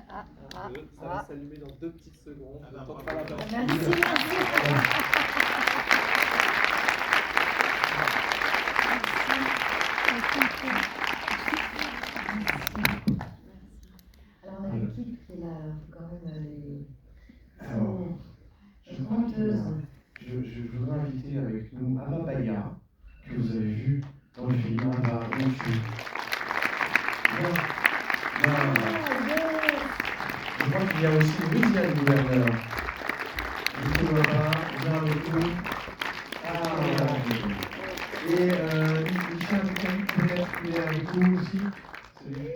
Ça va s'allumer dans 2 petites secondes. On tentera la base. Merci. Alors on a l'équipe qui est là, quand même les conteuses. Je voudrais inviter avec nous Ava Baya, que vous avez vu dans le film Ava Onchu. Je crois qu'il y a aussi Louisiane Gouverneur. Je ne vois pas, viens avec nous. Et Michel Boucaï, peut-être qu'il est avec nous aussi. Salut.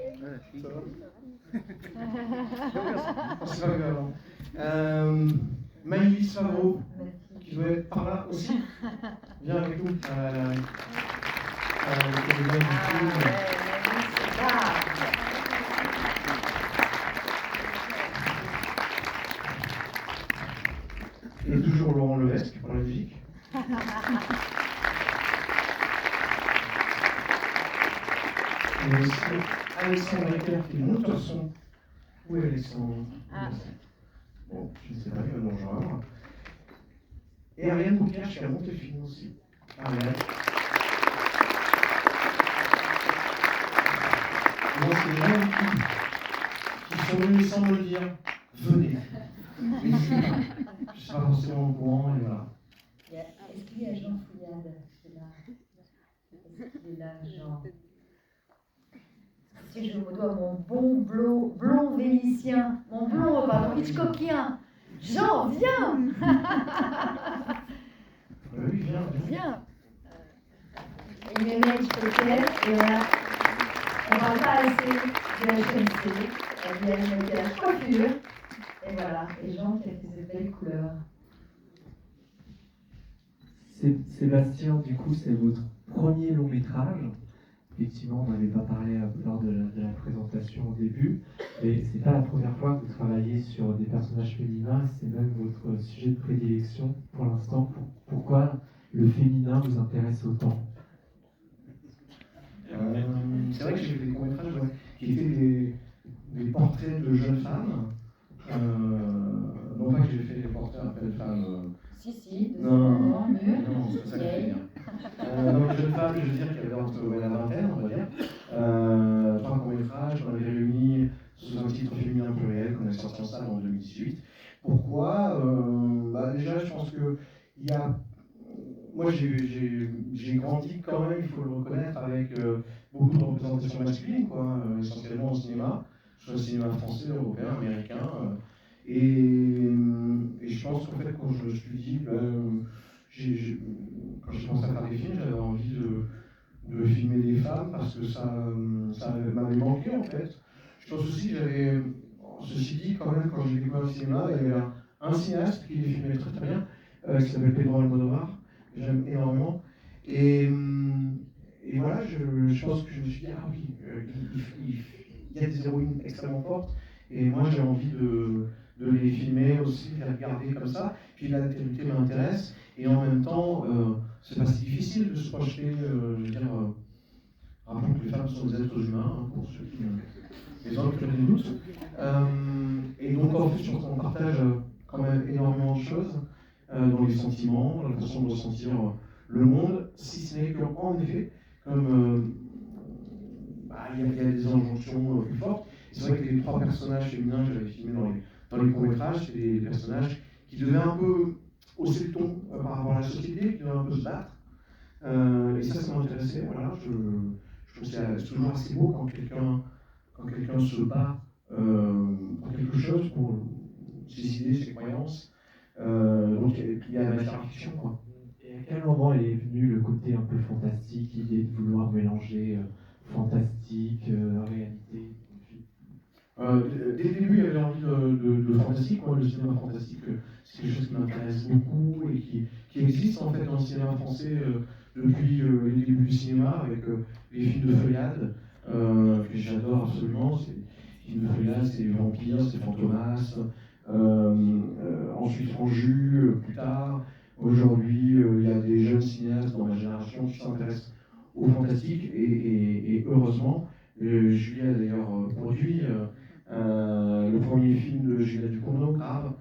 Ça va bien. Maïlis Favreau, qui doit être par là aussi. Viens avec nous. Et toujours Laurent Levesque pour la musique. Et aussi Alexandre Ecker qui est monteur son. Où est Alexandre? Bon, je ne sais pas, il va nous rejoindre. Et Ariane Boucache qui a monté le film aussi. Ariane. Donc c'est les gens qui sont venus sans me le dire. Venez. Mais je ne suis pas forcément au courant et voilà. Est-ce qu'il y a Jean Fouillade qui est là? Est-ce qu'il est là, Jean? Si je me dois mon bon blond vénitien, mon blond, pardon, hitchcockien. Jean, viens! Oui, viens. Viens! Il est hitchcockien et on ne parle pas assez de la HMC. Elle vient de la coiffure. Et voilà, et Jean qui a ces belles couleurs. Sébastien, du coup, c'est votre premier long métrage. Effectivement, on n'avait pas parlé lors de la présentation au début, mais c'est pas la première fois que vous travaillez sur des personnages féminins, c'est même votre sujet de prédilection pour l'instant. Pourquoi le féminin vous intéresse autant? C'est vrai que j'ai fait des courts-métrages qui étaient des portraits de jeunes femmes. Non pas que j'ai fait des portraits après de femmes. Si, Non, mieux. c'est pas ça que je veux dire. Donc jeunes femmes, je veux dire, qui avaient entre la vingtaine, on va dire. 3 courts-métrages qu'on avait réunis sous un titre féminin pluriel qu'on a sorti en salle en 2018. Pourquoi déjà, je pense que il y a. Moi, j'ai grandi quand même, il faut le reconnaître, avec beaucoup de représentations masculines, quoi, essentiellement au cinéma, soit au cinéma français, européen, américain. Et je pense qu'en fait, quand je me suis dit, quand j'ai commencé à faire des films, j'avais envie de filmer des femmes parce que ça m'avait manqué en fait. Je pense aussi que j'avais, ceci dit, quand même, quand j'ai découvert le cinéma, il y avait un cinéaste qui les filmait très très bien, qui s'appelle Pedro Almodóvar, que j'aime énormément. Et voilà, je pense que je me suis dit, ah oui, il y a des héroïnes extrêmement fortes, et moi j'ai envie de les filmer aussi, de les regarder comme ça. Puis la télé m'intéresse, et en même temps, c'est pas si difficile de se projeter, je veux dire, rappelons que les femmes sont des êtres humains, hein, pour ceux qui les hommes qui ont des doutes. Et donc en fait, je pense qu'on partage quand même énormément de choses dans les sentiments, dans la façon de ressentir le monde, si ce n'est qu'en effet, comme il y a des injonctions plus fortes. C'est vrai que les 3 personnages féminins que j'avais filmés dans les courts-métrages, c'est des personnages qui devaient un peu hausser le ton par rapport à la société, qui devaient un peu se battre. Et ça m'intéressait. Voilà, je trouve que c'est toujours assez beau quand quelqu'un se bat pour quelque chose, pour ses idées, ses croyances. Donc il y a la matière fiction, quoi. Et à quel moment est venu le côté un peu fantastique, l'idée de vouloir mélanger fantastique, réalité? Dès le début, il y avait envie de fantastique. Moi, le cinéma fantastique, c'est quelque chose qui m'intéresse beaucoup et qui existe en fait dans le cinéma français depuis les débuts du cinéma, avec les films de feuillade, que j'adore absolument. Les films de feuillade, c'est les vampires, c'est Fantomas, ensuite Franju, plus tard. Aujourd'hui, il y a des jeunes cinéastes dans ma génération qui s'intéressent au fantastique, et heureusement. Julie a d'ailleurs produit le Juliette Ducournau, grave.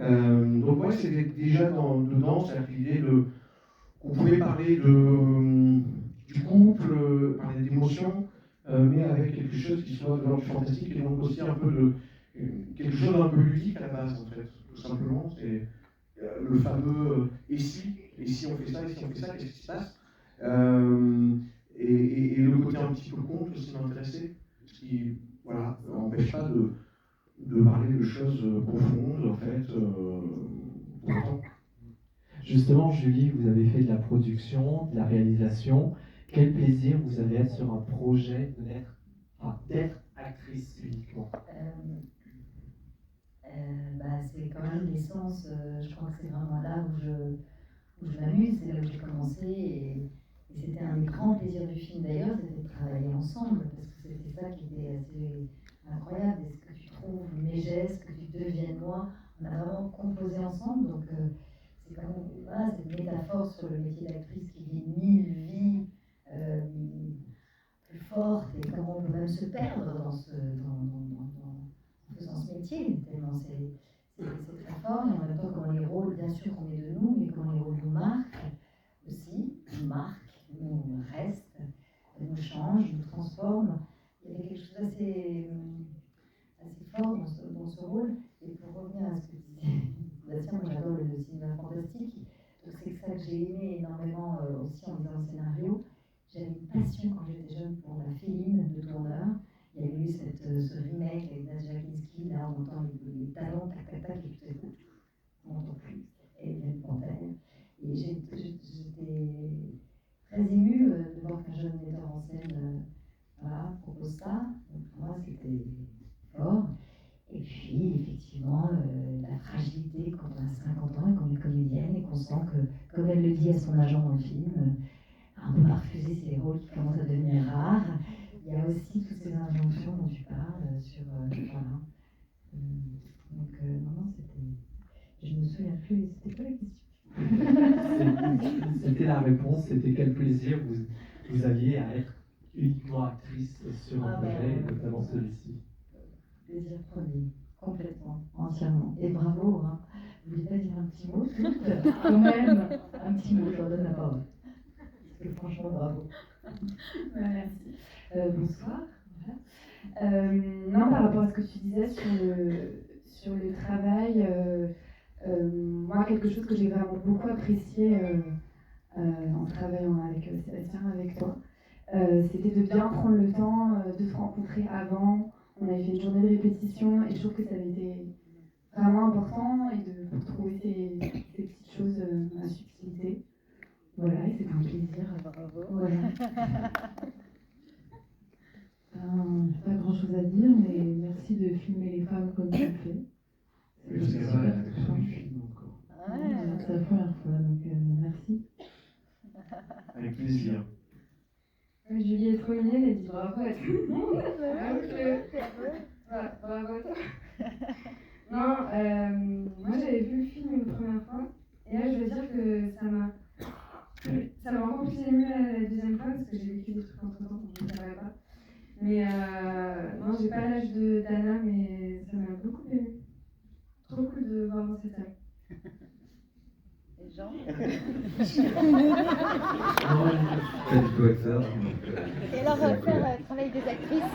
Donc ouais, c'était déjà dedans, c'est-à-dire l'idée qu'on pouvait parler du couple, parler d'émotions, mais avec quelque chose qui soit de l'ordre du fantastique et donc aussi un peu quelque chose d'un peu ludique à la base en fait, tout simplement. C'est le fameux et si on fait ça, et si on fait ça, qu'est-ce qui se passe et le côté un petit peu conte aussi m'intéressait, ce qui voilà, n'empêche pas de parler de choses profondes en fait, pour autant. Justement, Julie, vous avez fait de la production, de la réalisation. Quel plaisir vous avez à être sur un projet d'être actrice uniquement? C'est quand même l'essence, je crois que c'est vraiment là où je m'amuse, c'est là où j'ai commencé et c'était un des grands plaisirs du film d'ailleurs, c'était de travailler ensemble parce que c'était ça qui était assez incroyable, est-ce que tu trouves mes gestes, que tu deviennes moi, on a vraiment composé ensemble, donc c'est quand même voilà, cette métaphore sur le métier d'actrice qui vit 1000 vies plus fortes et comment on peut même se perdre en faisant ce métier, tellement c'est très fort, et en même temps quand les rôles, bien sûr on est de nous, mais quand les rôles nous marquent aussi, nous restent, nous changent, nous transforment, il y avait quelque chose d'assez fort dans ce rôle. Et pour revenir à ce que tu disais, Bastien, moi j'adore le cinéma fantastique, donc c'est ça que j'ai aimé énormément aussi en lisant le scénario. J'avais une passion quand j'étais jeune pour la Féline de Tourneur. Il y avait eu ce remake avec Nadia Kinski, là on entend les talons, tac tac tac, et tout à coup, on n'entend plus. Et il y a une panthère. Et j'étais très émue de voir qu'un jeune metteur en scène propose ça. Donc pour moi c'était fort. Et puis effectivement, la fragilité quand on a 50 ans et qu'on est comédienne et qu'on sent que, comme elle le dit à son agent dans le film, on ne peut pas refuser ces rôles qui commencent à devenir rares. Il y a aussi toutes ces injonctions dont tu parles sur voilà. Donc non, c'était. Je me souviens plus. C'était quoi la question? C'était la réponse. C'était quel plaisir vous aviez à être uniquement actrice sur un projet, notamment celui-ci. Plaisir premier, complètement, entièrement. Et bravo. Hein. Vous voulez pas dire un petit mot quand même, un petit mot. Je leur donne la parole. Parce que franchement, bravo. Merci. Bonsoir. Voilà. Non, par rapport à ce que tu disais sur le travail, moi, quelque chose que j'ai vraiment beaucoup apprécié en travaillant avec Sébastien, avec toi, c'était de bien prendre le temps de se rencontrer avant. On avait fait une journée de répétition et je trouve que ça avait été vraiment important et pour trouver ces petites choses dans la subtilité. Voilà, et c'était un plaisir. Bravo. Voilà. Pas grand chose à dire, mais merci de filmer les femmes comme tu le fais. C'est ça, la rédaction du film encore. C'est la première fois, donc merci. Avec plaisir. Julie est trop mignonne, elle dit bravo à tout le monde. Bravo à toi. Non, moi j'avais vu le film une première fois, et là je veux dire que ça m'a encore plus émue la deuxième fois, parce que j'ai vécu des trucs entre temps, donc je ne savais pas. Mais non, j'ai pas l'âge d'Anna, mais ça m'a beaucoup émue. Trop cool de voir dans cette salle. Les gens. Et alors faire travailler des actrices,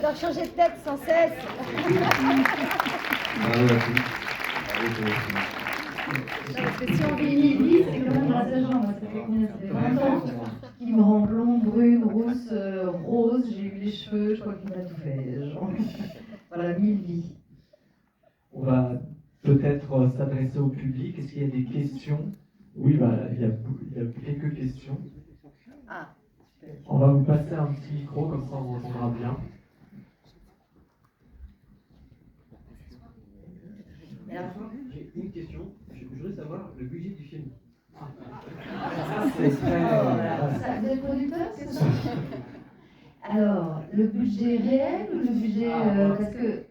leur changer de tête sans cesse. Parce que si on vit 1000 vies, c'est quand même grâce à Jean. Moi, ça fait combien? Ça fait 20 ans qu'il me rend blonde, brune, rousse, rose. J'ai eu les cheveux, je crois qu'il m'a tout fait. Jean. Voilà, 1000 vies. On va peut-être s'adresser au public. Est-ce qu'il y a des questions? Oui, il y a quelques questions. Ah. On va vous passer un petit micro, comme ça on vous entendra bien. J'ai une question. Je voudrais savoir le budget du film. C'est très... Vous êtes producteur, c'est ça? Alors, le budget réel ou le budget... parce que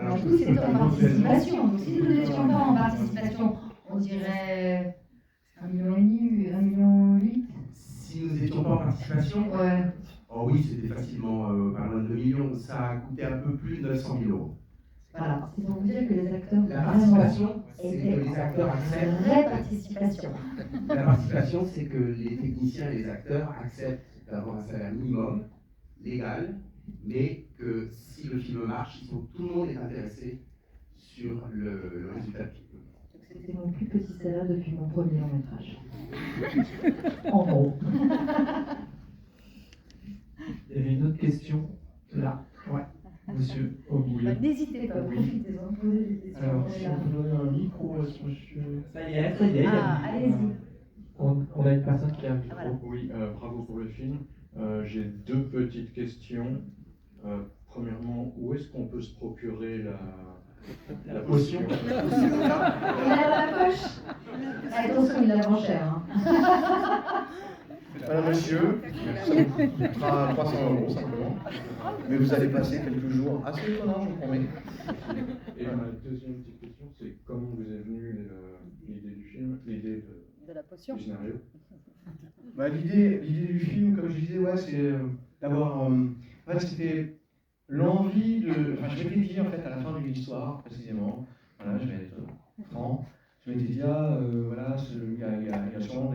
nous, c'était en participation. Donc, si nous n'étions pas en participation, on dirait 1,5 million, 1,8 million. Si nous n'étions pas en participation, Ouais. oh oui, c'était facilement pas loin de 2 millions. Ça a coûté un peu plus de 900 000 euros. Voilà, c'est pour vous dire que les acteurs La vraiment participation, c'est étaient que les acteurs une acceptent. vraie participation. La participation, c'est que les techniciens et les acteurs acceptent d'avoir un salaire minimum, légal, mais que si le film marche, il faut que tout le monde est intéressé sur le résultat du film. Donc c'était mon plus petit salaire depuis mon premier long métrage. En gros. Il y avait une autre question là. Ouais, monsieur Aubouille. N'hésitez pas. Profitez-en, posez des questions. Alors, on est si là. on peut donner un micro à ce monsieur. Ça y est, ça y est. Ah, allez-y. On a une personne qui a un micro. Voilà. Oui, bravo pour le film. J'ai deux petites questions. Premièrement, où est-ce qu'on peut se procurer la potion? Il a la poche. Attention, il la vend cher. Hein. Madame, monsieur, ça vous coûtera 300 € simplement. Mais vous allez passer quelques jours assez étonnants, je vous promets. Et ma deuxième petite question, c'est comment vous est venue l'idée du film, l'idée De la potion. du scénario? Bah, l'idée du film, comme je disais, ouais, c'est d'avoir. En fait, c'était l'envie de. Enfin, je m'étais dit, en fait, à la fin d'une histoire, précisément, voilà, je vais être franc, je m'étais dit, voilà, il y a sûrement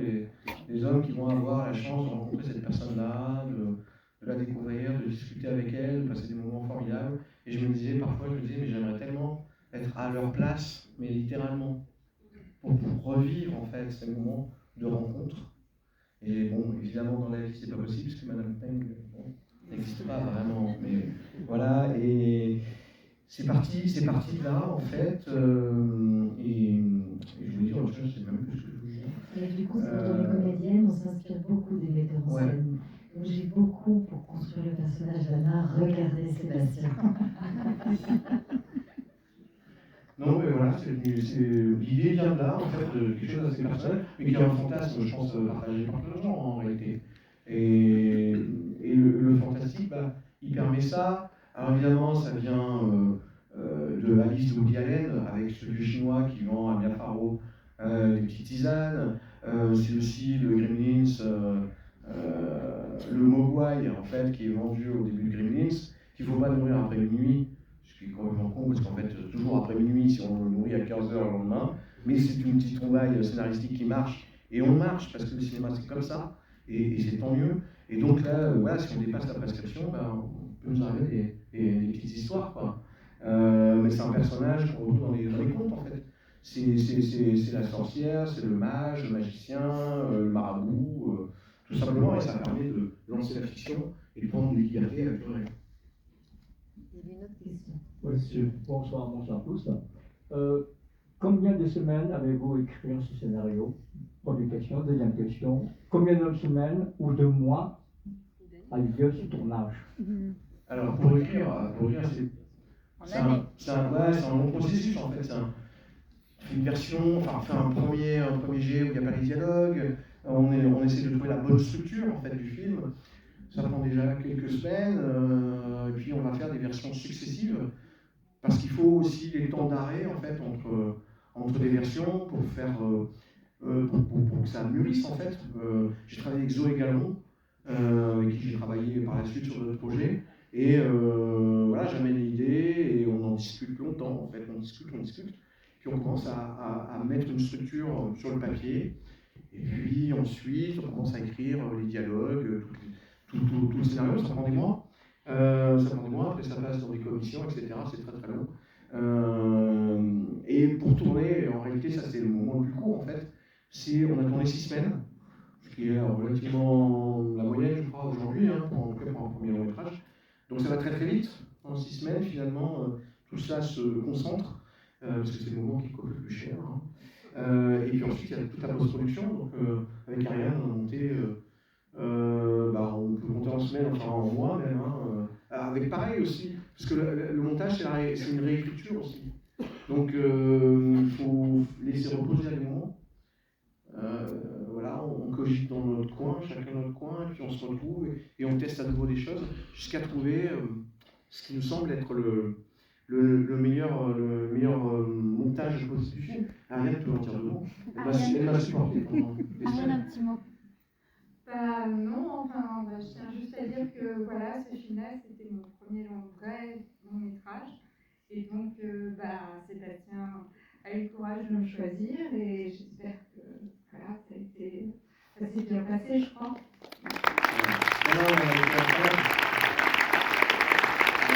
des hommes qui vont avoir la chance de rencontrer cette personne-là, de la découvrir, de discuter avec elle, de passer des moments formidables. Et je me disais, parfois, mais j'aimerais tellement être à leur place, mais littéralement, pour revivre, en fait, ces moments de rencontre. Et bon, évidemment, dans la vie, c'est pas possible, parce que Madame Peng n'existe pas vraiment. Mais voilà, et c'est parti de là, en fait. Et je voulais dire autre chose, c'est même plus ce que je voulais dire. Et du coup, dans les comédiennes, on s'inspire beaucoup des metteurs en scène. Donc j'ai beaucoup, pour construire le personnage d'Anna, regardé Sébastien. Non, mais voilà, l'idée vient de là, en fait, de quelque chose d'assez personnel, mais qui est un fantasme, je pense, partagé par plein de gens, en réalité. Et le fantastique, bah, il permet ça. Alors évidemment, ça vient de Alice de Woody Allen, avec ce vieux chinois qui vend à Mia Farrow des petites tisanes. C'est aussi le Gremlins, le Mogwai, en fait, qui est vendu au début de Gremlins, qu'il ne faut pas nourrir après minuit. Ce qui est complètement con, parce qu'en fait, toujours après minuit, si on le nourrit à 15h le lendemain, mais c'est une petite trouvaille scénaristique qui marche, et on marche, parce que le cinéma c'est comme ça, et c'est tant mieux. Et donc là, voilà, si on dépasse la prescription, ben, on peut nous arriver des petites histoires, quoi. Mais c'est un personnage qu'on retrouve dans les contes, en fait. C'est la sorcière, c'est le mage, le magicien, le marabout, tout simplement, et ça permet de lancer la fiction et de prendre des libertés avec le réel. Il y avait une autre question. Monsieur, bonsoir tous. Combien de semaines avez-vous écrit ce scénario? Première question. Deuxième question. Combien de semaines ou de mois a eu lieu ce tournage? Alors pour écrire c'est un long processus en fait. C'est une version, enfin un premier jet où il n'y a pas les dialogues. On essaie de trouver la bonne structure en fait du film. Ça prend déjà quelques semaines, et puis on va faire des versions successives, parce qu'il faut aussi des temps d'arrêt en fait entre les versions pour faire pour que ça mûrisse en fait. J'ai travaillé avec Zoé Gallon, avec qui j'ai travaillé par la suite sur d'autres projets, et voilà, j'amène l'idée et on en discute longtemps en fait, on discute, puis on commence à mettre une structure sur le papier, et puis ensuite on commence à écrire les dialogues, tout le scénario, ça prend des mois. Après ça passe dans des commissions, etc. C'est très très long. Et pour tourner, en réalité, ça c'est le moment le plus court en fait. On a tourné 6 semaines, ce qui est relativement la moyenne, je crois, aujourd'hui, hein, pour un premier long métrage. Donc ça va très très vite. En 6 semaines, finalement, tout ça se concentre, parce que c'est le moment qui coûte le plus cher. Hein. Et puis ensuite, il y a toute la post-production. Donc avec Ariane, on a monté. On peut monter en semaine, enfin en mois même, hein, avec pareil aussi, parce que le montage c'est une réécriture aussi. Donc il faut laisser reposer à des moments. Voilà, on cogite dans notre coin, chacun dans notre coin, et puis on se retrouve et on teste à nouveau des choses jusqu'à trouver ce qui nous semble être le meilleur montage possible du film. Ariane peut en dire deux mots. Elle m'a supporté pendant des Ariane, semaines. un petit mot. Bah non, enfin, je tiens juste à dire que voilà, ce final, c'était mon premier vrai long métrage. Et donc, Sébastien a eu le courage de me choisir et j'espère que voilà, ça s'est bien passé, je crois.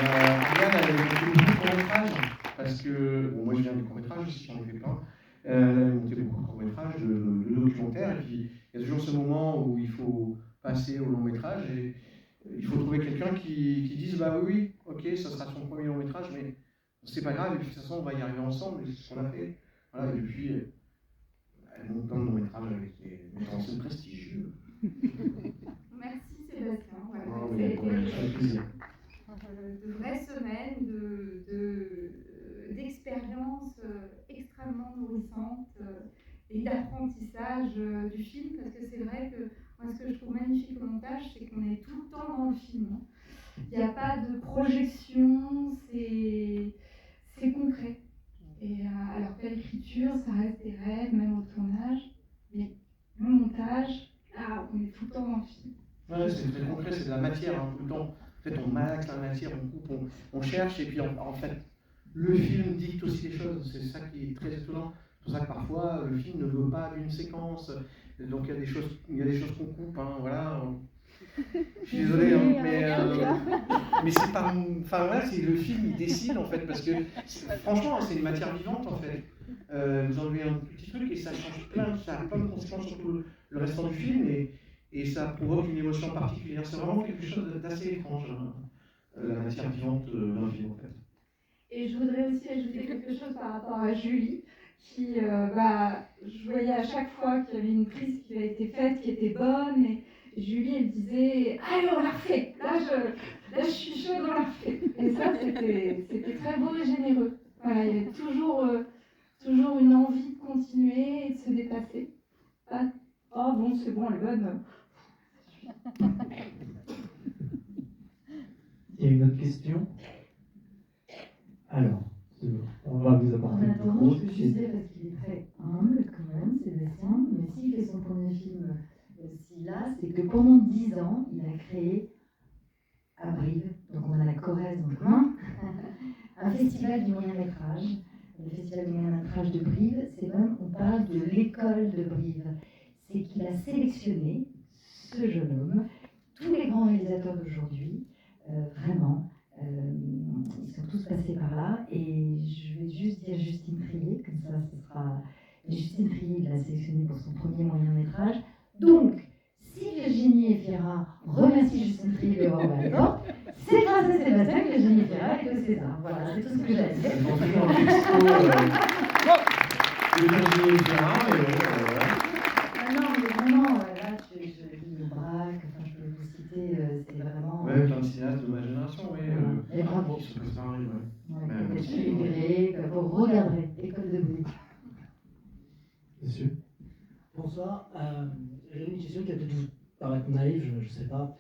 Ariane, elle a monté beaucoup de courts-métrages, parce que, bon, moi je viens du court-métrage aussi, j'en ai fait plein. Elle a monté beaucoup de courts-métrages, de documentaires, et puis il y a toujours ce moment où il faut passer au long-métrage, et il faut trouver quelqu'un qui dise, bah oui, ok, ça sera son premier long-métrage, mais c'est pas grave, et puis de toute façon on va y arriver ensemble, et c'est ce qu'on a fait. Voilà, et depuis, elle monte plein de long-métrages avec des metteurs en scène prestigieux. Merci Sébastien. Voilà, Non, ça a mais été avec plaisir. de vraies semaines d'expériences extrêmement nourrissantes et d'apprentissage du film, parce que c'est vrai que moi ce que je trouve magnifique au montage, c'est qu'on est tout le temps dans le film. Il n'y a pas de projection, c'est concret. Et alors que l'écriture, ça reste des rêves, même au tournage, mais le montage, là, on est tout le temps dans le film. Ouais, c'est très concret, c'est de la matière, hein, tout le temps. En fait, on malaxe la matière, on coupe, on cherche, et puis en fait, le film dicte aussi les choses. C'est ça qui est très étonnant. C'est pour ça que parfois, le film ne veut pas d'une séquence. Donc il y a des choses qu'on coupe, hein, voilà. Je suis désolé, hein, mais c'est pas... Enfin voilà, c'est le film, il décide en fait, parce que franchement, c'est une matière vivante en fait. Vous enlevez un petit truc et ça change ça a plein de conséquences sur tout le restant du film, et ça provoque une émotion particulière. C'est vraiment quelque chose d'assez étrange, hein, la matière vivante d'un film en fait. Et je voudrais aussi ajouter quelque chose par rapport à Julie, qui, je voyais à chaque fois qu'il y avait une prise qui avait été faite, qui était bonne, et Julie, elle disait « Allez, on la refait !» Là, je suis chaude, on la refait. Et ça, c'était très beau et généreux. Voilà, il y avait toujours une envie de continuer et de se dépasser. Pas « Oh bon, c'est bon, elle est bonne !» Il y a une autre question? Alors, on va vous apporter En le attendant, micro. je peux juste dire, parce qu'il est très humble quand même, Sébastien, mais s'il fait son premier film aussi là, c'est que pendant 10 ans, il a créé à Brive, donc on a la Corrèze en commun, un festival du moyen-métrage. Le festival du moyen-métrage de Brive, c'est même, on parle de l'école de Brive. C'est qu'il a sélectionné ce jeune homme, tous les grands réalisateurs d'aujourd'hui, vraiment, ils sont tous passés par là, et je vais juste dire Justine Trier, comme ça ce sera... Justine Trier, il l'a sélectionné pour son premier moyen-métrage. Donc, si Virginie Efira remercie Justine Trier de l'avoir ouvert les portes, c'est grâce à Sébastien que Virginie Efira est au César. Voilà, c'est tout ce que j'ai à dire. Non, mais vraiment, là, je lis Aubrac, enfin, je peux vous citer, c'est vraiment... Ouais, plein de cinéastes de ma génération, oui. Et bravo. Qui sont préparés, ouais. Peut-être Gré, vous regarderez, École de Brive. Monsieur. Bonsoir. J'ai une question qui va peut-être vous paraître naïve, je ne sais pas.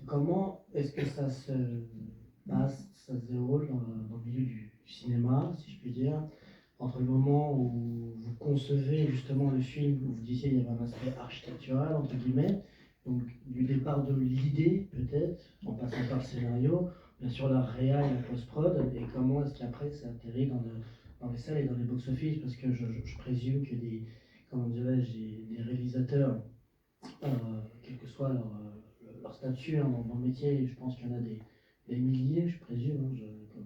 Comment est-ce que ça se passe, ça se déroule dans le milieu du cinéma, si je puis dire, entre le moment où vous concevez justement le film, où vous disiez qu'il y avait un aspect architectural, entre guillemets, donc du départ de l'idée peut-être, en passant par le scénario, bien sûr la réa et la post-prod, et comment est-ce qu'après ça atterrit dans les salles et dans les box-office, parce que je présume que des réalisateurs, quel que soit leur statut dans le métier, je pense qu'il y en a des milliers, je présume,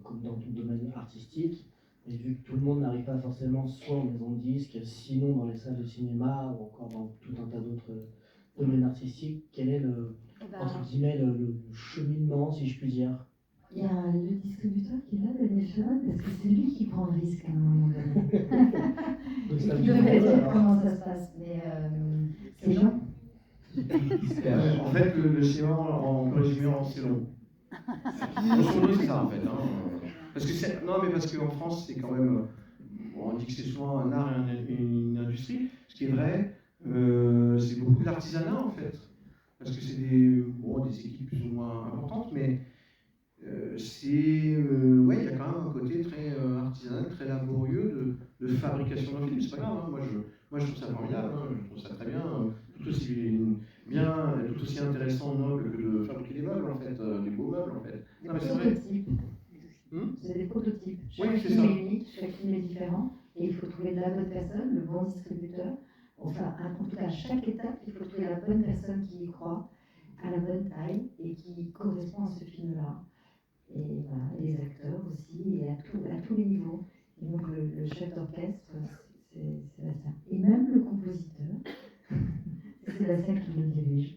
comme dans tout domaine artistique, et vu que tout le monde n'arrive pas forcément soit en maison de disque, sinon dans les salles de cinéma, ou encore dans tout un tas d'autres domaines artistiques, quel est entre guillemets, le cheminement, si je puis dire? Il y a le distributeur qui est là, Daniel Ferrand, parce que c'est lui qui prend le risque à un moment donné. Et qui devrait dire comment ça se passe, mais c'est long. En fait, le cinéma, en résumé, c'est long. C'est ça, en fait. Hein. Parce qu'en France, c'est quand même... on dit que c'est souvent un art et une industrie. Ce qui est vrai, c'est beaucoup d'artisanat, en fait. Parce que c'est des équipes plus ou moins importantes, mais il y a quand même un côté très artisanal, très laborieux de fabrication d'un film. C'est pas grave, hein. Moi je trouve ça formidable, hein. Je trouve ça très bien, tout aussi intéressant, noble que de fabriquer des meubles, en fait, des beaux meubles, en fait. Non, mais c'est vrai. des prototypes. Oui, Chaque c'est film ça. est unique, chaque film est différent, et il faut trouver la bonne personne, le bon distributeur. Enfin, en tout cas, à chaque étape, il faut trouver la bonne personne qui y croit, à la bonne taille, et qui correspond à ce film-là. Et voilà, et les acteurs aussi, et à tous les niveaux. Et donc le chef d'orchestre, c'est Sébastien. Et même le compositeur, c'est Sébastien qui le dirige.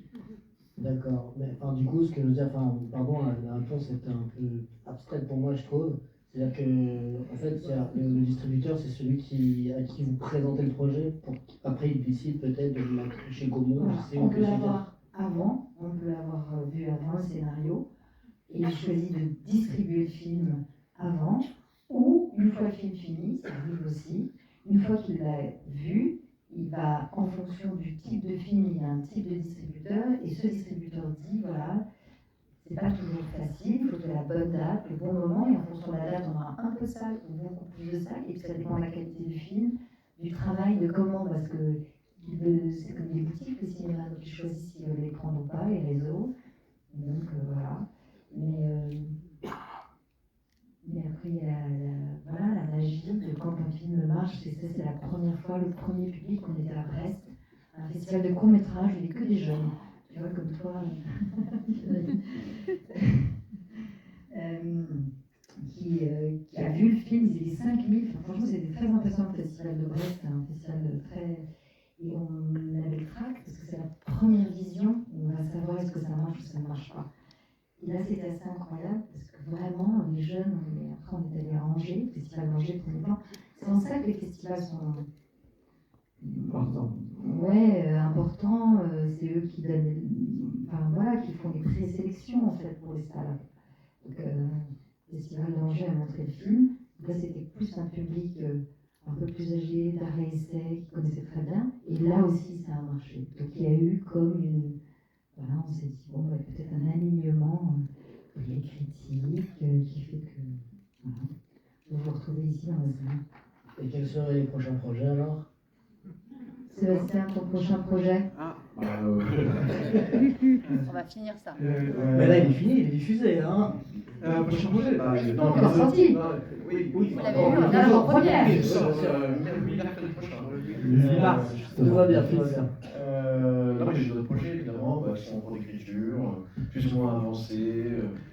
D'accord. Mais enfin, du coup, ce que je veux dire, enfin, pardon, la réponse était un peu abstraite pour moi, je trouve. C'est-à-dire que, en fait, le distributeur, c'est celui à qui vous présentez le projet pour qu'après il décide peut-être de le mettre chez Gaumont. Voilà. Je sais, On que peut c'est l'avoir avant, on peut l'avoir vu avant le scénario, et il choisit de distribuer le film avant, ou une fois le film fini, ça arrive aussi, une fois qu'il l'a vu, il va, en fonction du type de film, il y a un type de distributeur, et ce distributeur dit, voilà, c'est pas toujours facile, il faut trouver la bonne date, le bon moment, et en fonction de la date, on aura un peu de salle ou beaucoup plus de salle, et puis ça dépend de la qualité du film, du travail, de comment, parce que c'est comme les boutiques, les cinémas, donc ils choisissent s'ils veulent les prendre ou pas, les réseaux, donc voilà. Mais après, il y a voilà, la magie de quand un film marche, c'est la première fois, le premier public, on était à Brest, un festival de court-métrage, il n'y avait que des jeunes, tu vois, comme toi, qui a vu le film, ils étaient 5000, franchement c'était très impressionnant le festival de Brest, c'est un festival très... Et on avait le trac, parce que c'est la première vision, on va savoir est-ce que ça marche ou ça ne marche pas. Et là, c'était assez incroyable parce que vraiment, les jeunes, après on est allé à Angers, le festival d'Angers, pour le temps. C'est en ça que les festivals sont importants. Ouais, importants. C'est eux qui donnent, enfin voilà, qui font les présélections en fait pour les salles. Donc, le festival d'Angers a montré le film. Donc là, c'était plus un public un peu plus âgé, d'arrêt-essai, qui connaissait très bien. Et là aussi, ça a marché. Donc il y a eu comme une... Voilà, on s'est dit, bon, bah, peut-être un alignement pour les critiques qui fait que voilà, vous vous retrouvez ici dans la salle. Et quels seraient les prochains projets alors? Sébastien, ton prochain projet? On va finir ça. Mais là, il est fini, il est diffusé, hein? Prochain projet, il est pas encore sorti. Oui, Vous l'avez vu en avant-première. Il sort mercredi prochain. Tout va bien, Félix. Non, mais j'ai d'autres projets évidemment qui sont en cours d'écriture, plus ou moins avancés.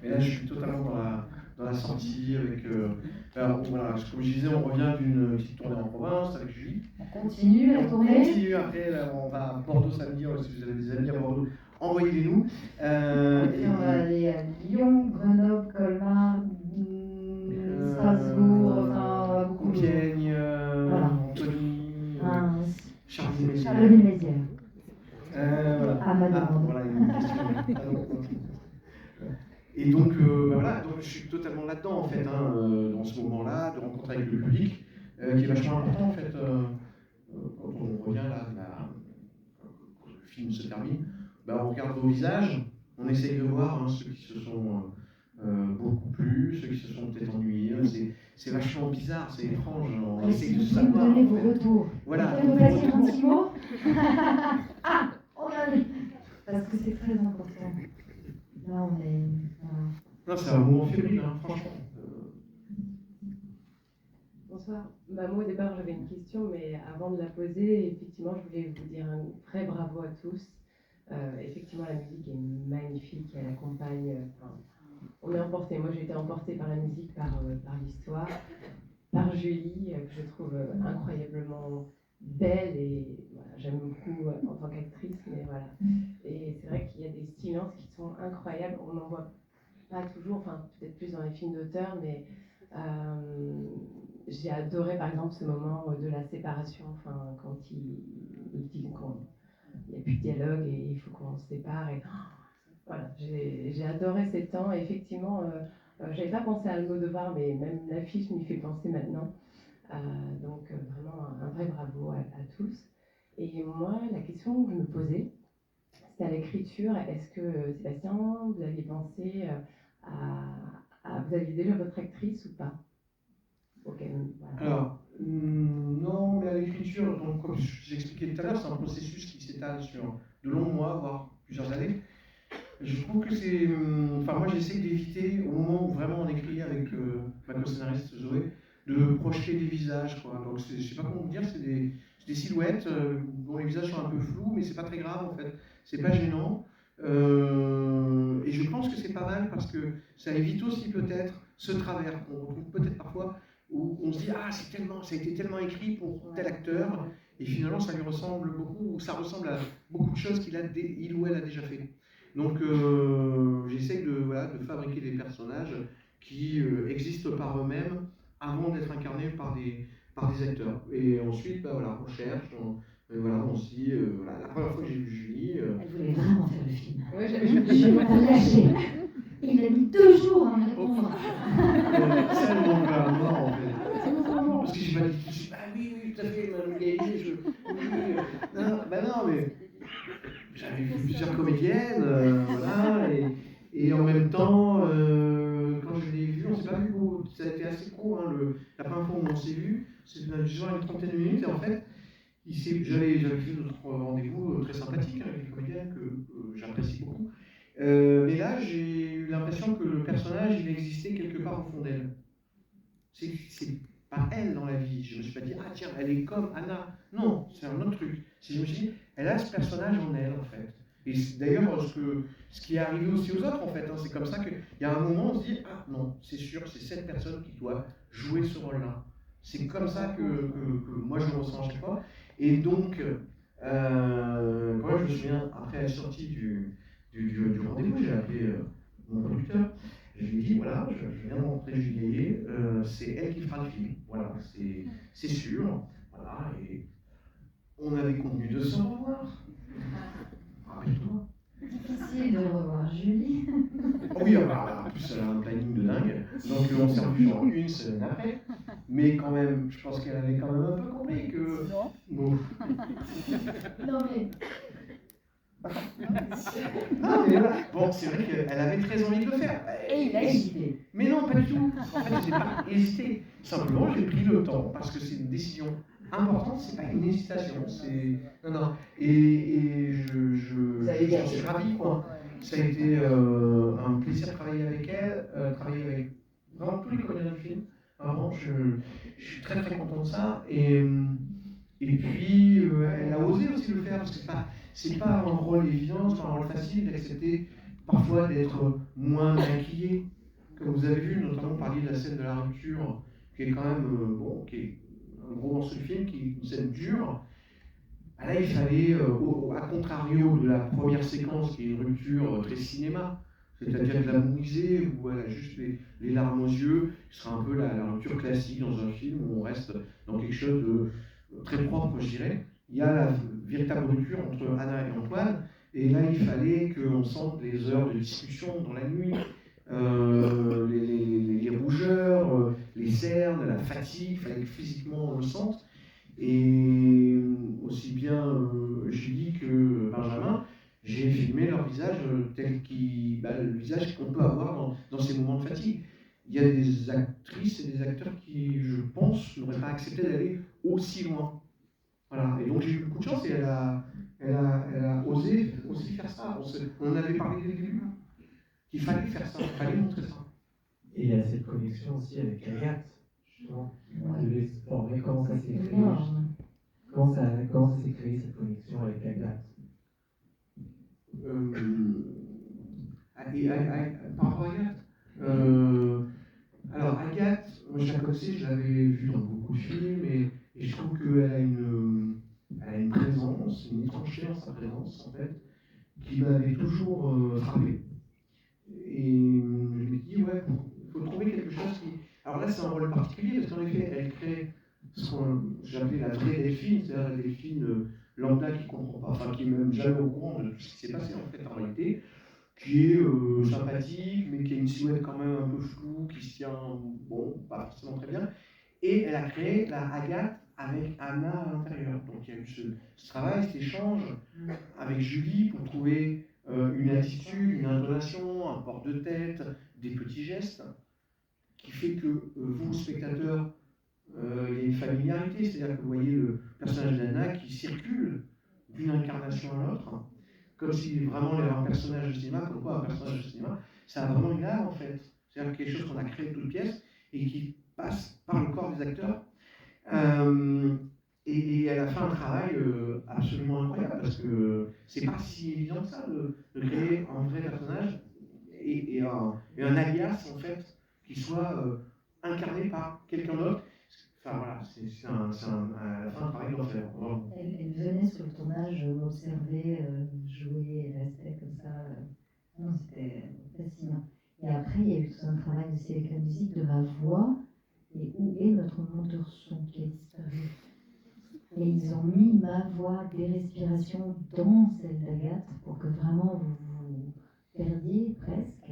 Mais là, je suis totalement dans la sortie avec. Alors, voilà, comme je disais, on revient d'une petite tournée en province avec Julie. On continue la On tournée. continue après, là, on va à Bordeaux samedi. Si vous avez des amis à Bordeaux, envoyez-les-nous. Et puis on va aller à Lyon, Grenoble, Colmar, Strasbourg, enfin beaucoup. Compiègne, Voilà. Antony, Charles-Mézières. Charles-Mézières. Voilà. À ma demande. Voilà, une question. Et donc, voilà, donc je suis totalement là-dedans, en fait, dans ce moment-là, de rencontre avec le public, qui est vachement important, en fait, quand on revient là, quand le film se termine, on regarde vos visages, on essaye de voir ceux qui se sont beaucoup plu, ceux qui se sont peut-être ennuyés, c'est vachement bizarre, c'est étrange, on essaye de savoir. Vous donner vos retours. Voilà. Vous pouvez nous dire un petit mot? Ah, on a vu. Parce que c'est très important. Là, on est... Voilà. Non, c'est un moment fébrile, franchement. Bonsoir. Moi, au départ, j'avais une question, mais avant de la poser, effectivement, je voulais vous dire un très bravo à tous. Effectivement, la musique est magnifique, elle accompagne... on est emporté. Moi, j'ai été emportée par la musique, par l'histoire, par Julie, que je trouve incroyablement belle et voilà, j'aime beaucoup en tant qu'actrice, mais voilà. Et c'est vrai qu'il y a des silences qui sont incroyables. On n'en voit pas toujours, enfin peut-être plus dans les films d'auteur, mais j'ai adoré par exemple ce moment de la séparation, enfin quand il dit qu'il n'y a plus de dialogue et il faut qu'on se sépare. Et, voilà, j'ai adoré ces temps et effectivement, j'avais pas pensé à Almodovar, mais même l'affiche m'y fait penser maintenant. Donc vraiment un vrai bravo à tous. Et moi, la question que je me posais, c'était à l'écriture. Est-ce que Sébastien, vous aviez pensé vous aviez déjà votre actrice ou pas? Okay, voilà. Alors, non, mais à l'écriture, donc comme je l'expliquais tout à l'heure, c'est un processus qui s'étale sur de longs mois, voire plusieurs années. Je trouve que c'est... Enfin, moi, j'essaie d'éviter, au moment où vraiment on écrit avec ma co-scénariste Zoé, de projeter des visages, quoi. Donc je sais pas comment vous dire, c'est des silhouettes dont les visages sont un peu flous, mais c'est pas très grave en fait, c'est pas gênant. Et je pense que c'est pas mal parce que ça évite aussi peut-être ce travers qu'on retrouve peut-être parfois où on se dit ah ça a été tellement écrit pour tel acteur et finalement ça lui ressemble beaucoup ou ça ressemble à beaucoup de choses il ou elle a déjà fait. Donc j'essaie de fabriquer des personnages qui existent par eux-mêmes avant d'être incarnés par des acteurs. Et ensuite on cherche, on se dit la première fois que j'ai vu Julie. Elle voulait vraiment faire le film. Ouais, Je l'ai pas lâché. Il a mis 2 jours à me répondre. Tellement pas mort en fait. Parce que j'ai pas dit tout de suite, ah oui, tout à fait, Madame Gaillet, non, mais j'avais vu plusieurs comédiennes, voilà, et en même temps, quand je l'ai vu, on s'est pas vu beaucoup, ça a été assez court, hein, la première fois où on s'est vu, c'était genre une trentaine de minutes, et en fait, j'avais vu notre rendez-vous très sympathique avec une comédienne que j'apprécie beaucoup. Mais là, j'ai eu l'impression que le personnage, il existait quelque part au fond d'elle. C'est pas elle dans la vie. Je me suis pas dit, ah tiens, elle est comme Anna. Non, c'est un autre truc. Je me suis dit, elle a ce personnage en elle, en fait. Et d'ailleurs, ce qui est arrivé aussi aux autres, en fait, hein, c'est comme ça qu'il y a un moment où on se dit, ah non, c'est sûr, c'est cette personne qui doit jouer ce rôle-là. C'est comme ça que moi je le ressens à chaque fois. Et donc, moi je me souviens, après la sortie du rendez-vous, j'ai appelé mon producteur, je lui ai dit voilà, je viens de rencontrer Julie Gaillet, c'est elle qui fera le film, voilà, c'est sûr, voilà, et on avait convenu de se revoir. Rappelle-toi. Difficile de revoir Julie. Oh oui, en plus elle a un planning de dingue, donc on s'est revu genre une semaine après, mais quand même, je pense qu'elle avait quand même un peu compris que... Non. Bon. Non mais... Non, mais voilà. Bon, c'est vrai qu'elle avait très envie de le faire. Et il a hésité. Mais non, pas du tout. En fait, j'ai pas hésité. Simplement, j'ai pris le temps parce que c'est une décision importante, c'est pas une hésitation. Non. Et je suis ravi, quoi. Ça a été un plaisir de travailler avec elle, travailler avec vraiment tous les comédiens du film. Vraiment, je suis très très content de ça. Et puis, elle a osé aussi le faire parce que c'est pas un rôle évident, c'est pas un rôle facile d'accepter parfois d'être moins maquillé. Comme vous avez vu, notamment parler de la scène de la rupture, qui est quand même qui est un gros morceau du film, qui est une scène dure. Là, il fallait, à contrario de la première séquence, qui est une rupture très cinéma, c'est-à-dire glamourisée, où elle a juste les larmes aux yeux, qui sera un peu la rupture classique dans un film où on reste dans quelque chose de très propre, je dirais. Il y a la véritable rupture entre Anna et Antoine, et là il fallait qu'on sente les heures de discussion dans la nuit, les rougeurs, les cernes, la fatigue, il fallait que physiquement on le sente. Et aussi bien Julie que Benjamin, j'ai filmé leur visage tel le visage qu'on peut avoir dans ces moments de fatigue. Il y a des actrices et des acteurs qui, je pense, n'auraient pas accepté d'aller aussi loin. Voilà, et donc j'ai eu beaucoup de chance et elle a osé aussi faire ça. On avait parlé dès le début qu'il fallait faire ça, il fallait montrer ça. Et il y a cette connexion aussi avec Agathe, justement. Vous devez se former, comment ça s'est créé comment ça s'est créé cette connexion avec Agathe Par rapport à Agathe alors Agathe, moi je la connaissais, je l'avais vue dans beaucoup de films et je trouve qu'elle a une présence, une étrangeté dans sa présence en fait, qui m'avait toujours frappé. Et je me dis, ouais, il faut trouver quelque chose qui... Alors là c'est un rôle particulier parce qu'en effet elle crée ce que j'appelais la vraie Delphine, c'est-à-dire la Delphine lambda qui ne comprend pas, enfin qui n'est même jamais au courant de tout ce qui s'est passé en fait en réalité, qui est sympathique, mais qui a une silhouette quand même un peu floue, qui se tient, pas forcément très bien. Et elle a créé la Agathe avec Anna à l'intérieur. Donc il y a eu ce travail, cet échange avec Julie pour trouver une attitude, une intonation, un port de tête, des petits gestes, qui fait que vous, spectateurs, il y a une familiarité, c'est-à-dire que vous voyez le personnage d'Anna qui circule d'une incarnation à l'autre, comme si vraiment il y avait un personnage de cinéma, comme quoi un personnage de cinéma, ça a vraiment une âme en fait. C'est-à-dire quelque chose qu'on a créé de toute pièce et qui passe par le corps des acteurs. Et elle a fait un travail absolument incroyable parce que c'est pas si évident que ça de créer un vrai personnage et un alias en fait qui soit incarné par quelqu'un d'autre. Enfin voilà, c'est à la fin un travail d'enfer. Elle venait sur le tournage m'observer, jouer, elle restait comme ça. Non, c'était fascinant. Et après, il y a eu tout un travail aussi avec la musique de ma voix. Et où est notre monteur son qui a disparu? Et ils ont mis ma voix, des respirations dans celle d'Agathe pour que vraiment vous vous perdiez presque,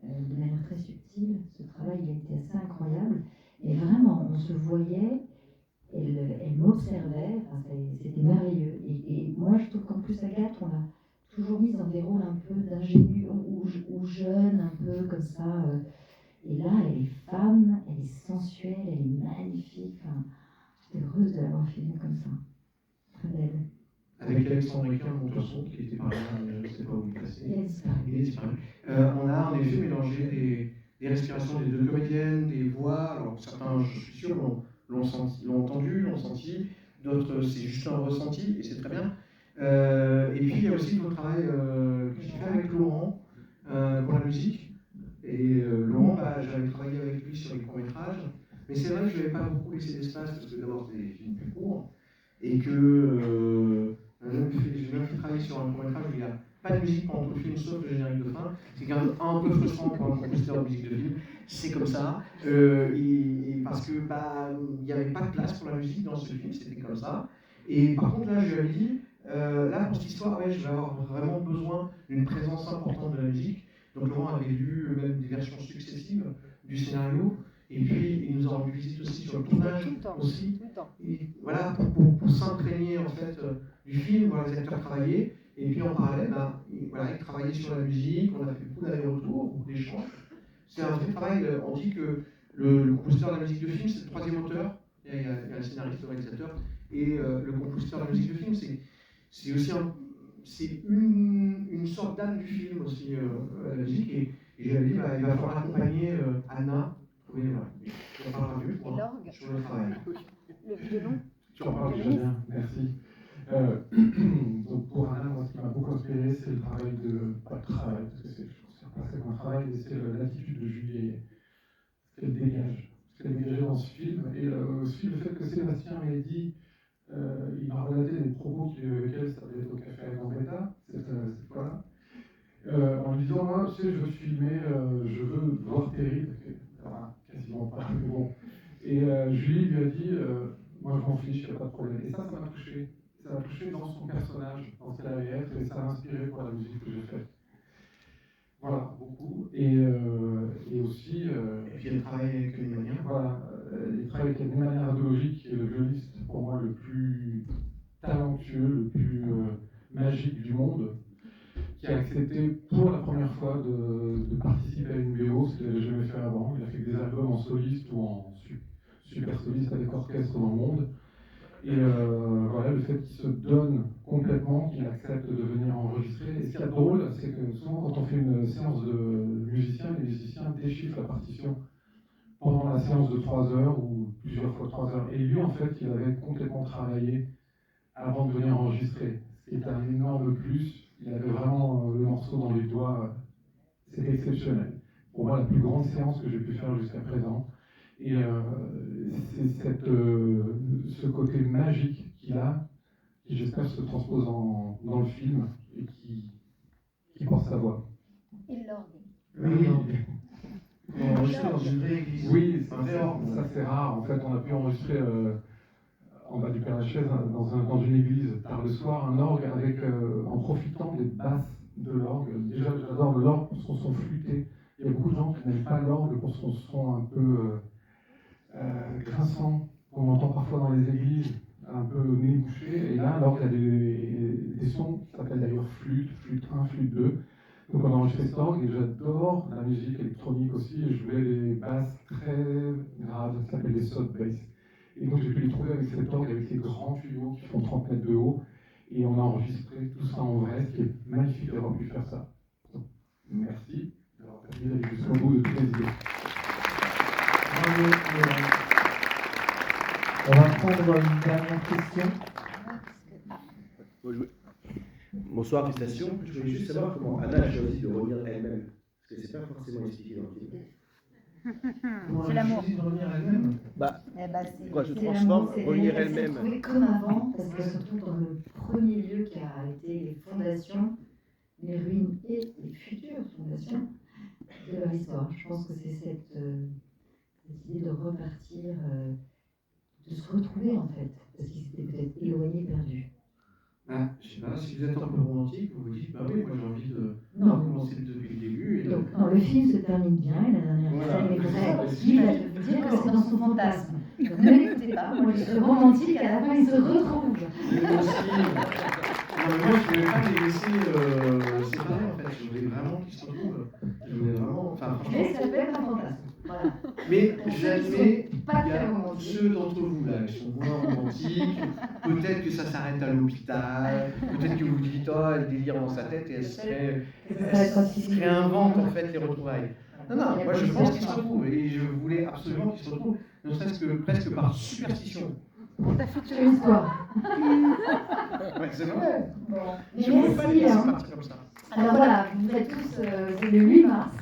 de manière très subtile. Ce travail il a été assez incroyable. Et vraiment, on se voyait, elle m'observait, enfin, c'était merveilleux. Et moi, je trouve qu'en plus, Agathe, on l'a toujours mise dans des rôles un peu d'ingénue ou jeune, un peu comme ça. Et là, elle est femme, elle est sensuelle, elle est magnifique. Enfin, j'étais heureuse de l'avoir filmée comme ça. Très belle. Avec Alexandre Riquin, mon son, qui était par là, je ne sais pas où il est passé. Il est disparu. On a en effet mélangé des respirations des deux comédiennes, des voix. Alors certains, je suis sûr, l'ont entendu, l'ont senti. D'autres, c'est juste un ressenti, et c'est très bien. Et puis il y a aussi le travail que j'ai fait avec Laurent pour la musique. Et Laurent, j'avais travaillé avec lui sur les courts-métrages, mais c'est vrai que je ne lui avais pas beaucoup laissé d'espace parce que d'abord c'était des films plus courts, et que j'ai même fait travailler sur un court-métrage où il n'y a pas de musique pendant tout le film sauf le générique de fin. C'est quand même un peu frustrant pour un compositeur de musique de film, c'est comme ça, parce que il n'y avait pas de place pour la musique dans ce film, c'était comme ça. Et par contre là je lui avais dit, là pour cette histoire, ouais, je vais avoir vraiment besoin d'une présence importante de la musique. Donc Laurent avait lu même des versions successives du scénario, et puis il nous a rendu visite aussi sur le tournage aussi. Et voilà, pour s'imprégner en fait du film, voir les acteurs travailler, et puis en parallèle, voilà, il travaillait sur la musique, on a fait beaucoup d'allers-retours, beaucoup d'échanges. C'est un vrai travail, on dit que le compositeur de la musique de film, c'est le troisième auteur, il y a le scénariste, le réalisateur, et le compositeur de la musique de film, c'est aussi c'est une sorte d'âme du film aussi, la musique, et j'avais dit, il va falloir accompagner Anna, oui, on parlera mieux sur le travail. Le violon. Tu en parles déjà bien, merci. Donc pour Anna, moi ce qui m'a beaucoup inspiré, c'est le travail pas le travail, parce que je considère pas ça comme un travail, mais c'est l'attitude de Julie, ce qu'elle dégage, ce qu'elle dégageait dans ce film, et aussi le fait que Sébastien m'ait dit, il m'a relaté des propos auxquels ça devait être au café avec Gambetta, cette fois-là, en lui disant, moi, tu sais, je veux filmer, je veux voir Terry, enfin, quasiment pas, mais bon. Et Julie lui a dit, moi je m'en fiche, il n'y a pas de problème. Et ça m'a touché. Ça m'a touché dans son personnage, dans ce qu'elle allait être, et ça m'a inspiré pour la musique que j'ai faite. Voilà, beaucoup. Et aussi... et puis elle travaille avec une manière. Voilà, elle travaille avec une manière radiologique, qui est le violiste, pour moi, le plus talentueux, le plus magique du monde, qui a accepté pour la première fois de participer à une BO, ce qu'il n'avait jamais fait avant. Il a fait des albums en soliste ou en super soliste avec orchestre dans le monde. Et voilà, le fait qu'il se donne complètement, qu'il accepte de venir enregistrer. Et ce qui est drôle, c'est que souvent quand on fait une séance de musiciens, les musiciens déchiffrent la partition pendant la séance de 3 heures ou plusieurs fois 3 heures. Et lui, en fait, il avait complètement travaillé avant de venir enregistrer. Ce qui est un énorme plus. Il avait vraiment le morceau dans les doigts. C'était exceptionnel. Pour moi, la plus grande séance que j'ai pu faire jusqu'à présent. Et c'est ce côté magique qu'il a, qui j'espère se transpose dans le film et qui porte sa voix. Et l'orgue. Oui. On a enregistré dans une vraie église. Oui, ça c'est rare. En fait, on a pu enregistrer en bas du Père-Lachaise, dans une église, tard le soir, un orgue avec, en profitant des basses de l'orgue. Déjà, j'adore l'orgue pour son son flûté. Il y a beaucoup de gens qui n'aiment pas l'orgue pour son son un peu grinçant, qu'on entend parfois dans les églises, un peu nez bouché. Et là, l'orgue a des sons qui s'appellent d'ailleurs flûte 1, flûte 2. Donc on a enregistré cet orgue et j'adore la musique électronique aussi. Et je voulais des basses très graves, ça s'appelle des soft bass. Et donc j'ai pu les trouver avec cet orgue, avec ces grands tuyaux qui font 30 mètres de haut. Et on a enregistré tout ça en vrai, ce qui est magnifique d'avoir pu faire ça. Donc, merci d'avoir permis d'aller jusqu'au bout de toutes les idées. Bravo, Léa. On va prendre une dernière question. Bonsoir, félicitations. Je voulais juste savoir comment Anna a choisi de revenir elle-même. Parce que c'est pas forcément expliqué dans le film. C'est l'amour. Bah, quoi, se c'est transforme, l'amour, c'est revenir elle s'est elle-même. retrouvée comme avant, parce que surtout dans le premier lieu qui a été les fondations, les ruines et les futures fondations de leur histoire. Je pense que c'est cette idée de repartir, de se retrouver en fait, parce qu'ils s'étaient peut-être éloignés, perdus. Ah, je sais pas, si vous êtes un peu romantique, vous vous dites, bah oui, moi j'ai envie de Non. commencer depuis le début. Et Donc, non, le film se termine bien et la dernière scène est vraie. Il va te dire que c'est dans son fantasme. Donc ne l'écoutez pas, moi je suis romantique, à la fin il se retrouve. Mais aussi, moi je voulais pas les laisser séparés en fait, je voulais vraiment qu'ils se retrouvent. Je voulais vraiment, enfin franchement. Mais ça peut être un fantasme. Voilà. Mais j'admets, pas il y très a romantiques. ceux d'entre vous là qui sont moins romantiques, peut-être que ça s'arrête à l'hôpital, peut-être que vous dites, oh, elle délire dans sa tête et elle se réinvente en fait les retrouvailles. Non, non, moi je pense qu'ils se retrouvent et je voulais absolument qu'ils se retrouvent, ne serait-ce que presque par superstition. Pour ta future histoire. Ouais, c'est vrai. Bon. Je ne voulais pas les Merci. laisser partir comme ça. Alors voilà, vous êtes tous, c'est le 8 mars.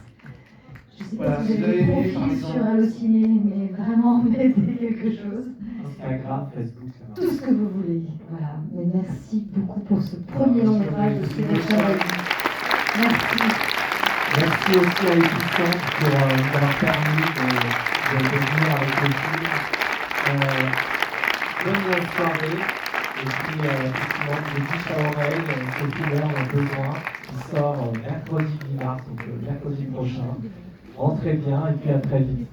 Je ne sais Voilà, pas si vous vous avez avez des aimé, par profils exemple. sur Allociné, mais vraiment mettez quelque chose. Instagram, Facebook, ça marche. Tout ce que vous voulez. Voilà. Mais merci beaucoup pour ce premier long métrage de Cédric Chavaillé. Merci. Merci aussi à l'équipe pour m'avoir permis de venir avec le film. Bonne soirée. Et puis, effectivement, des bouches à oreille, ce film on a besoin. Il sort mercredi 10 mars, donc mercredi prochain. Rentrez bien et puis à très vite.